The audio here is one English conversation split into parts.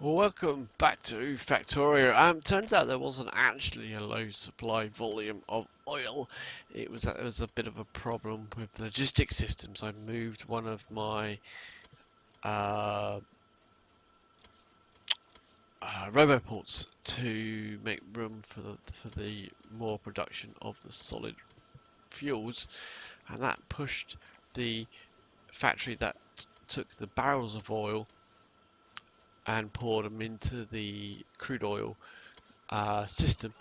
Welcome back to Factorio. Turns out there wasn't actually a low supply volume of oil. It was a bit of a problem with the logistics systems. I moved one of my roboports to make room for the more production of the solid fuels, and that pushed the factory that took the barrels of oil and poured them into the crude oil system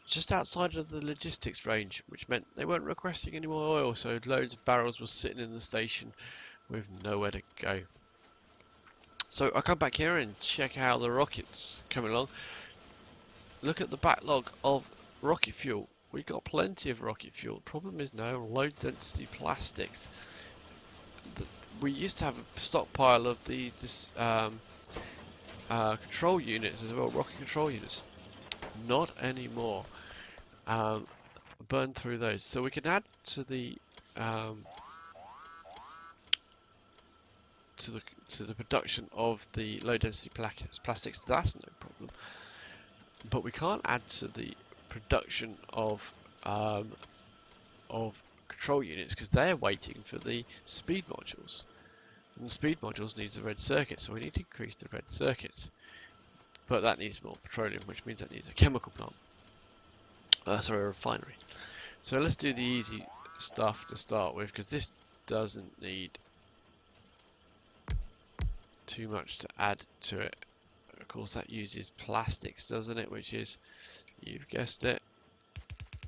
just outside of the logistics range, which meant they weren't requesting any more oil, so loads of barrels were sitting in the station with nowhere to go. So I come back here and check how the rocket's coming along. Look at the backlog of rocket fuel. We got plenty of rocket fuel. Problem is now low density plastics. We used to have a stockpile of the control units as well, rocket control units. Not anymore. Burn through those, so we can add to the production of the low density plastics. That's no problem, but we can't add to the production of control units because they're waiting for the speed modules, and the speed modules needs a red circuit, so we need to increase the red circuits, but that needs more petroleum, which means that needs a chemical plant. A refinery. So let's do the easy stuff to start with, because this doesn't need too much to add to it. Of course, that uses plastics, doesn't it? Which is, you've guessed it,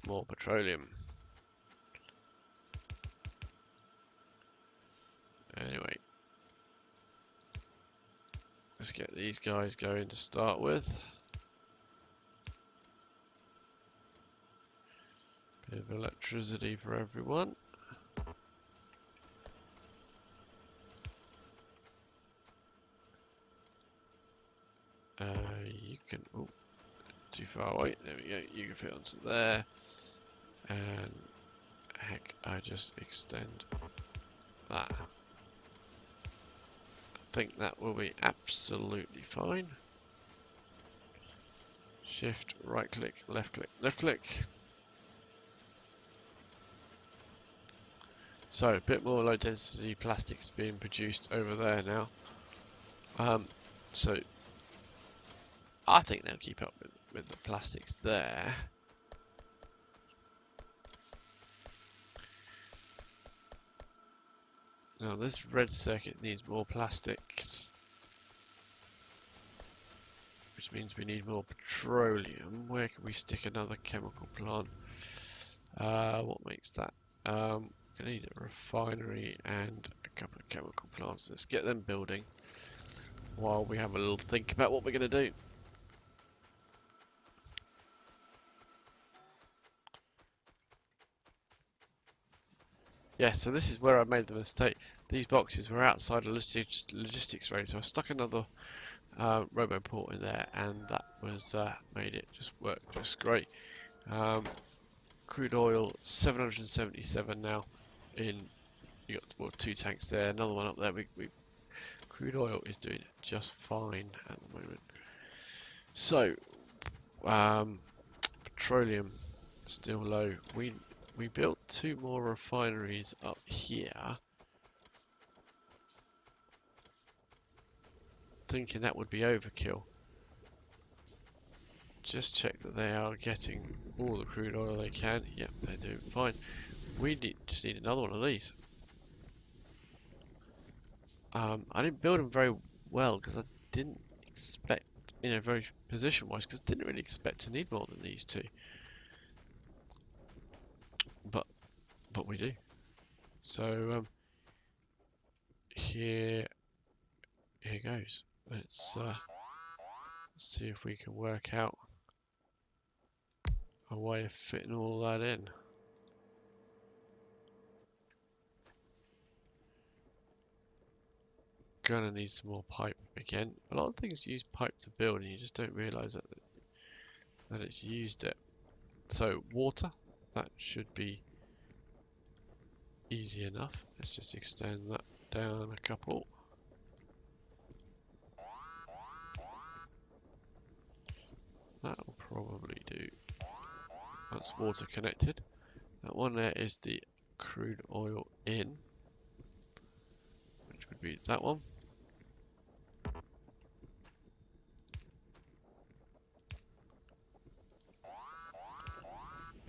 more petroleum. Anyway, let's get these guys going to start with. Bit of electricity for everyone. You can, oh, too far away, there we go, you can fit onto there, and heck, I just extend that. I think that will be absolutely fine. Shift, right click, left click, left click. So a bit more low density plastics being produced over there now. So I think they'll keep up with the plastics there. Now this red circuit needs more plastics, which means we need more petroleum. Where can we stick another chemical plant? What makes that? We need a refinery and a couple of chemical plants. Let's get them building while we have a little think about what we're going to do. Yeah, so this is where I made the mistake. These boxes were outside the logistics range, so I stuck another roboport in there, and that was made it just work just great. Crude oil 777 now. You got 2 tanks there, another one up there. Crude oil is doing just fine at the moment. So petroleum still low. We built 2 more refineries up here, thinking that would be overkill. Just check that they are getting all the crude oil they can. Yep, they're doing fine. We just need another one of these. I didn't build them very well because I didn't expect, very position-wise, because I didn't really expect to need more than these 2. But we do. So here goes. Let's see if we can work out a way of fitting all that in. Gonna need some more pipe again. A lot of things use pipe to build, and you just don't realise that it's used it. So water, that should be easy enough. Let's just extend that down a couple. That's water connected. That one there is the crude oil in, which would be that one.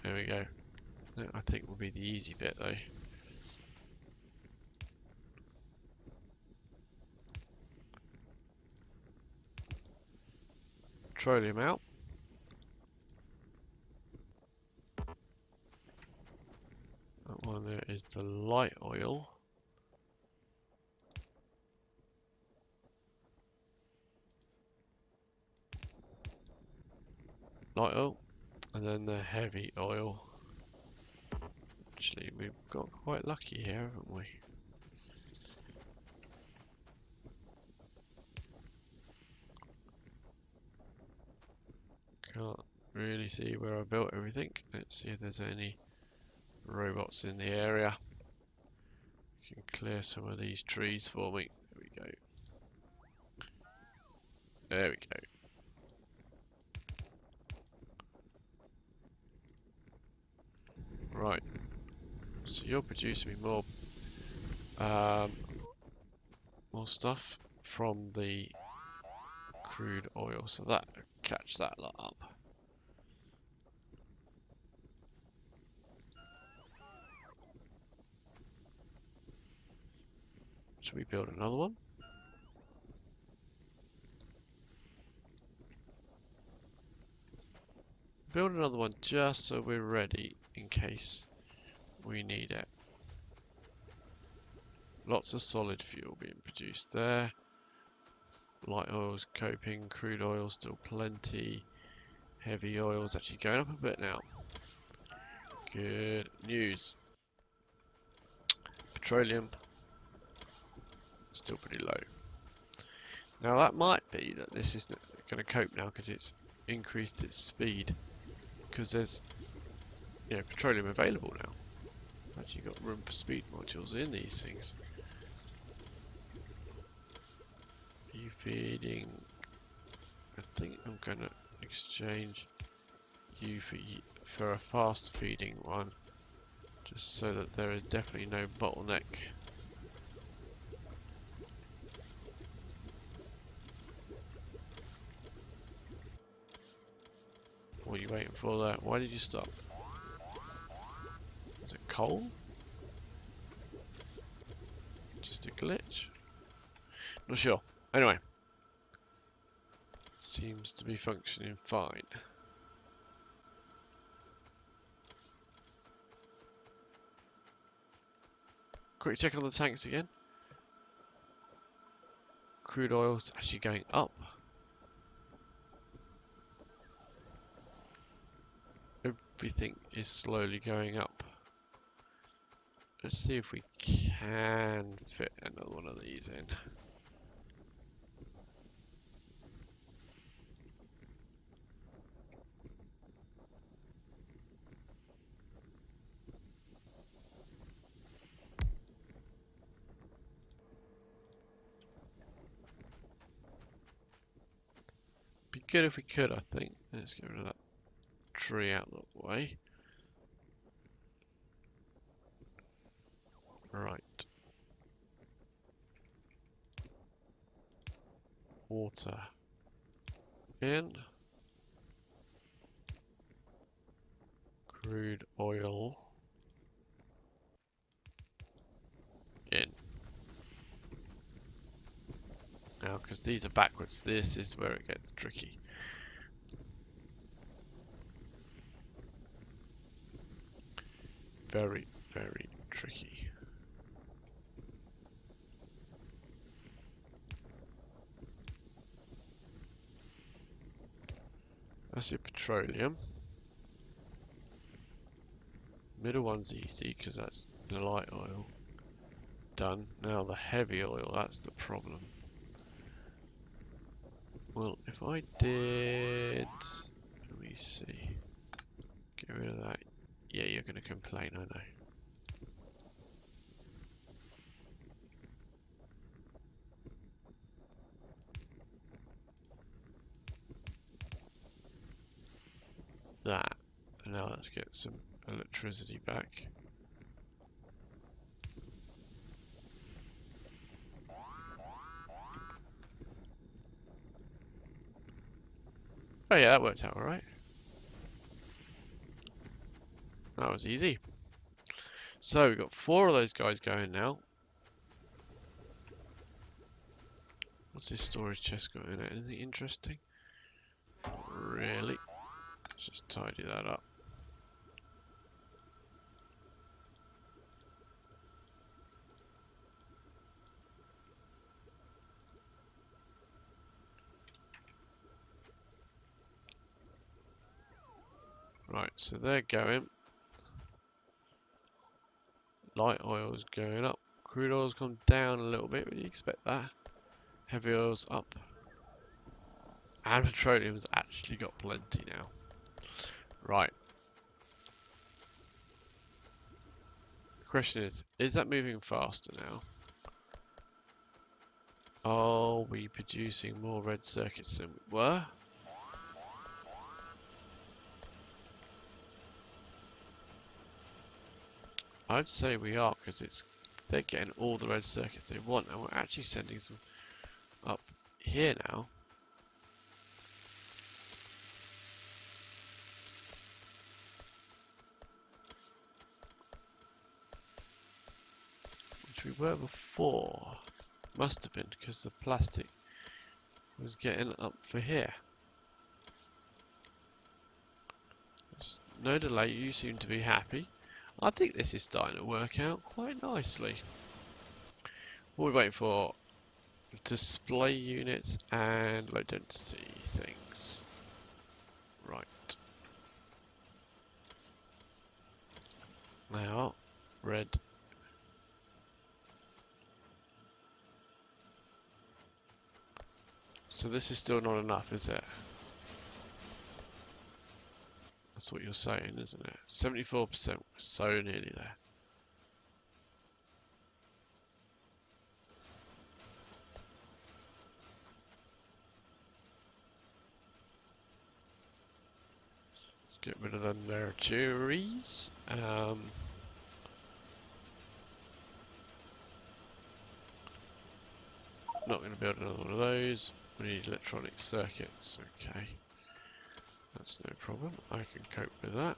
There we go. That I think will be the easy bit though. Petroleum out. That one there is the light oil. Light oil. And then the heavy oil. Actually, we've got quite lucky here, haven't we? Can't really see where I built everything. Let's see if there's any robots in the area. You can clear some of these trees for me. There we go. There we go. Right. So you're producing me more stuff from the crude oil, so that catch that lot up. Should we build another one? Build another one just so we're ready in case we need it. Lots of solid fuel being produced there. Light oil's coping, crude oil still plenty. Heavy oil's actually going up a bit now. Good news. Petroleum still pretty low. Now that might be that this isn't going to cope now because it's increased its speed. Because there's, you know, petroleum available now. Actually got room for speed modules in these things. You feeding? I think I'm gonna exchange you for a fast feeding one, just so that there is definitely no bottleneck. What are you waiting for there? Why did you stop? Is it coal? Just a glitch? Not sure. Anyway. Seems to be functioning fine. Quick check on the tanks again. Crude oil's actually going up. Everything is slowly going up. Let's see if we can fit another one of these in. Be good if we could, I think. Let's get rid of that tree out of the way. Right. Water in. Crude oil in. Now, because these are backwards, this is where it gets tricky. Very, very tricky. That's your petroleum. Middle one's easy because that's the light oil. Done. Now the heavy oil, that's the problem. Well, if I did... Let me see. Get rid of that. Yeah, you're going to complain, I know. That. And now Let's get some electricity back. Oh yeah, that worked out alright. That was easy. So we've got 4 of those guys going now. What's this storage chest got in it? Anything interesting? Not really. Let's just tidy that up. Right, so they're going. Light oil's going up. Crude oil's gone down a little bit. Would you expect that? Heavy oil's up. And petroleum's actually got plenty now. Right. The question is that moving faster now? Are we producing more red circuits than we were? I'd say we are, because they're getting all the red circuits they want, and we're actually sending some up here now. Which we were before. Must have been, because the plastic was getting up for here. There's no delay, you seem to be happy. I think this is starting to work out quite nicely. What are we waiting for? Display units and low density things. Right. Now, red. So this is still not enough, is it? That's what you're saying, isn't it? 74%, we're so nearly there. Let's get rid of the nurturies. Not going to build another one of those. We need electronic circuits, okay. That's no problem, I can cope with that.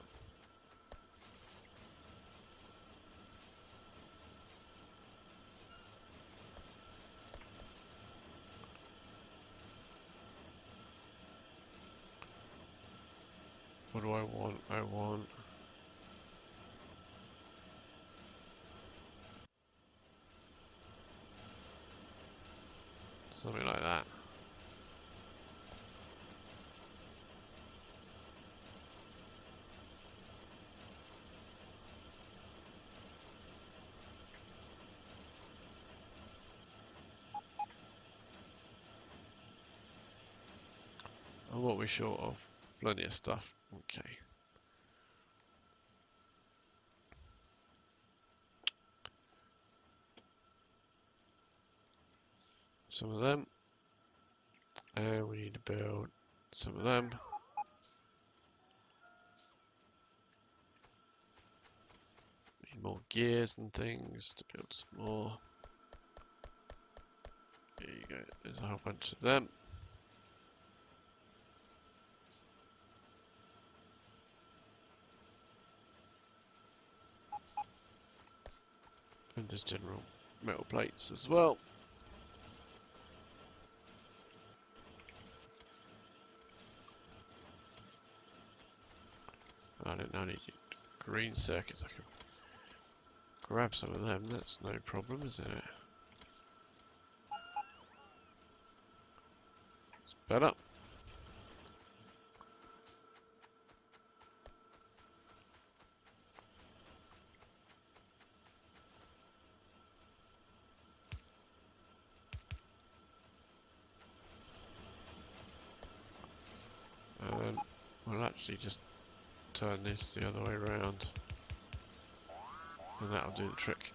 What do I want? I want... something like that. And what we're short of? Plenty of stuff. Okay. Some of them. And we need to build some of them. Need more gears and things to build some more. There you go. There's a whole bunch of them. And just general metal plates as well. I don't know, I need green circuits. I can grab some of them, that's no problem, is it? It's better. And we'll actually just turn this the other way around. And that'll do the trick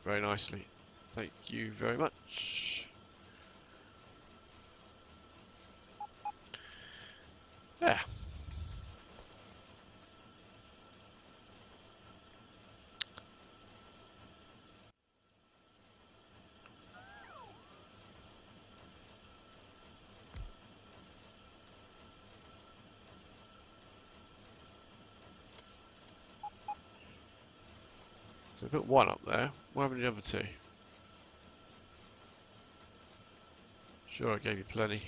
very nicely. Thank you very much. Yeah. So we put one up there. What happened to the other two? Sure, I gave you plenty.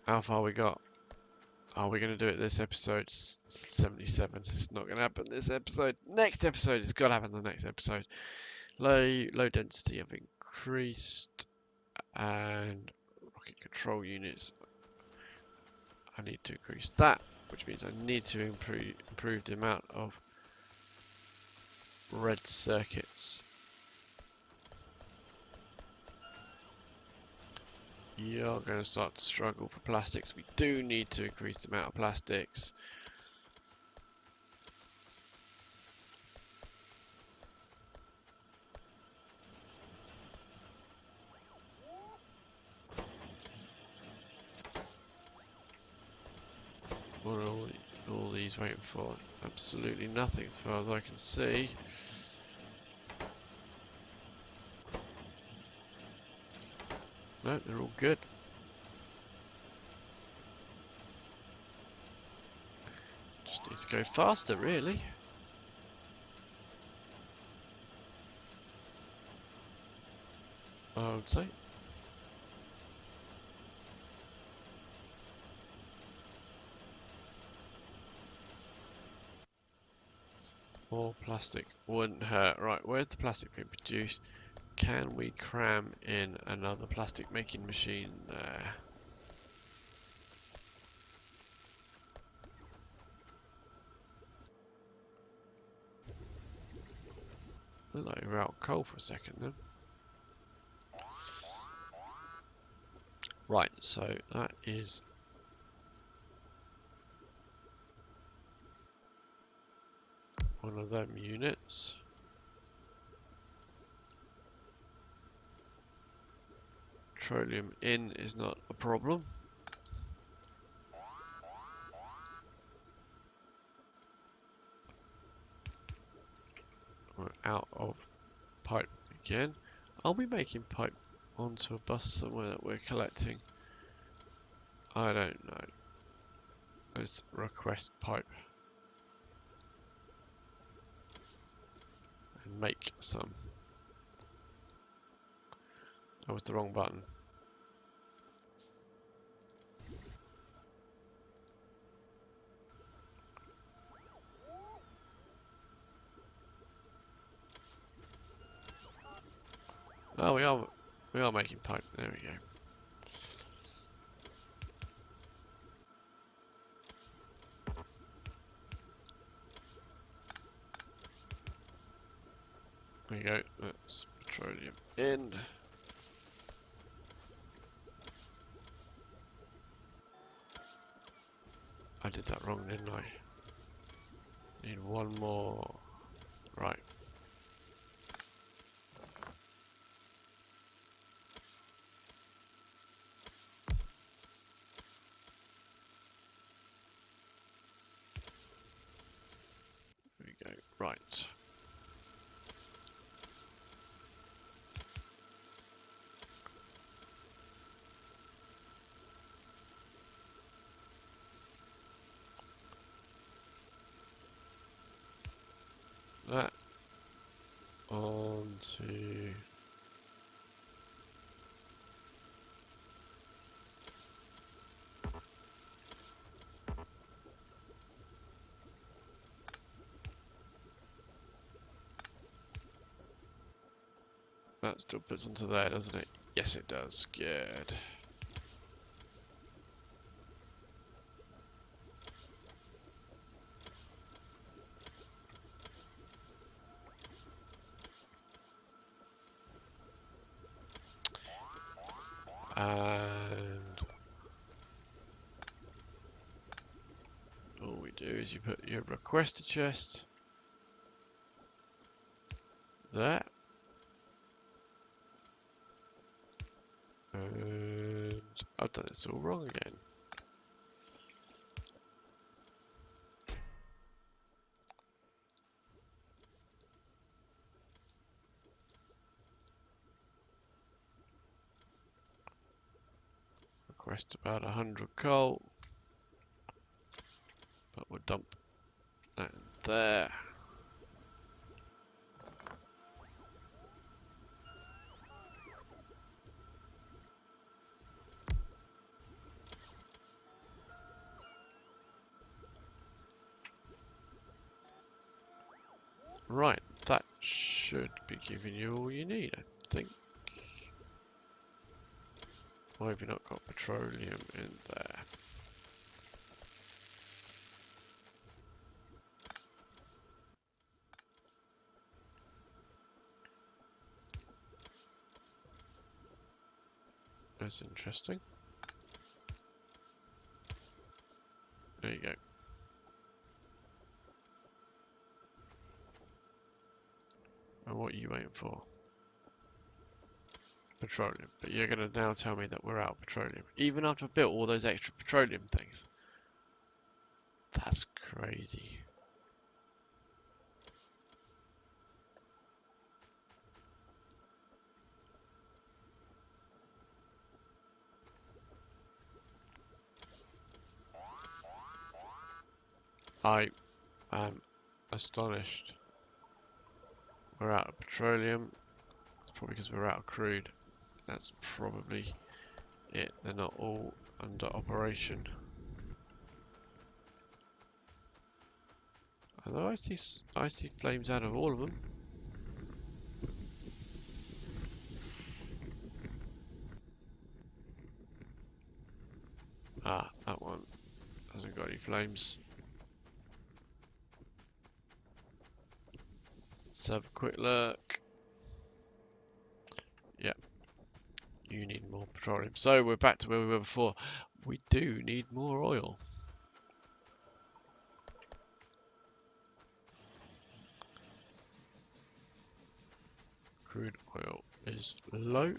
How far we got? Are we going to do it this episode? 77. It's not going to happen this episode. Next episode. It's got to happen the next episode. Low density have increased. And rocket control units. I need to increase that. Which means I need to improve the amount of red circuits. You're going to start to struggle for plastics. We do need to increase the amount of plastics. What are all these waiting for? Absolutely nothing as far as I can see. No, they're all good. Just need to go faster, really. I would say. More plastic wouldn't hurt. Right, where's the plastic being produced? Can we cram in another plastic making machine there? Looked like we were out coal for a second then. Right, so that is one of them units. Petroleum in is not a problem. We're out of pipe again. I'll be making pipe onto a bus somewhere that we're collecting. I don't know. Let's request pipe. And make some. That was the wrong button. Oh, we are making pipe. There we go. There you go. That's petroleum in. I did that wrong, didn't I? Need one more. Right. There we go. Right. That onto that still puts onto there, doesn't it? Yes, it does. Good. And all we do is you put your requester chest there. And I've done this all wrong again. request about 100 coal, but we'll dump that in there. Right, that should be giving you all you need, I think. Why have you not got petroleum in there? That's interesting. There you go. And what are you waiting for? Petroleum. But you're going to now tell me that we're out of petroleum. Even after I've built all those extra petroleum things. That's crazy. I am astonished. We're out of petroleum. It's probably because we're out of crude. That's probably it. They're not all under operation. Although I see flames out of all of them. Ah, that one hasn't got any flames. Let's have a quick look. Yeah, you need more petroleum. So we're back to where we were before. We do need more oil. Crude oil is low.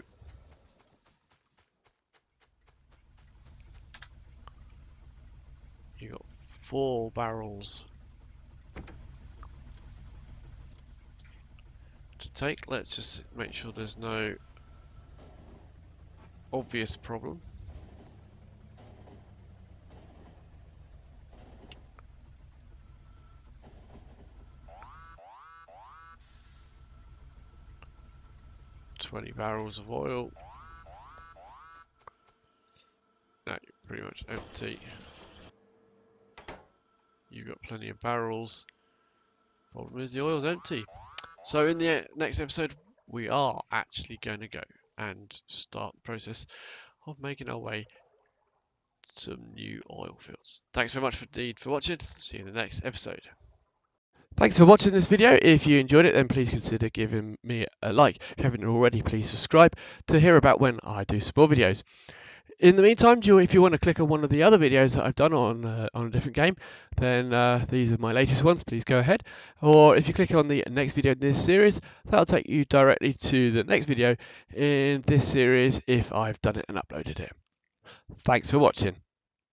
You got 4 barrels to take. Let's just make sure there's no obvious problem. $20 barrels of oil. No, you're pretty much empty. You've got plenty of barrels. Problem is the oil's empty. So in the next episode, we are actually going to go and start the process of making our way to some new oil fields. Thanks very much for watching. See you in the next episode. Thanks for watching this video. If you enjoyed it, then please consider giving me a like. If you haven't already, please subscribe to hear about when I do some more videos. In the meantime, if you want to click on one of the other videos that I've done on a different game, then these are my latest ones. Please go ahead. Or if you click on the next video in this series, that'll take you directly to the next video in this series if I've done it and uploaded it. Thanks for watching.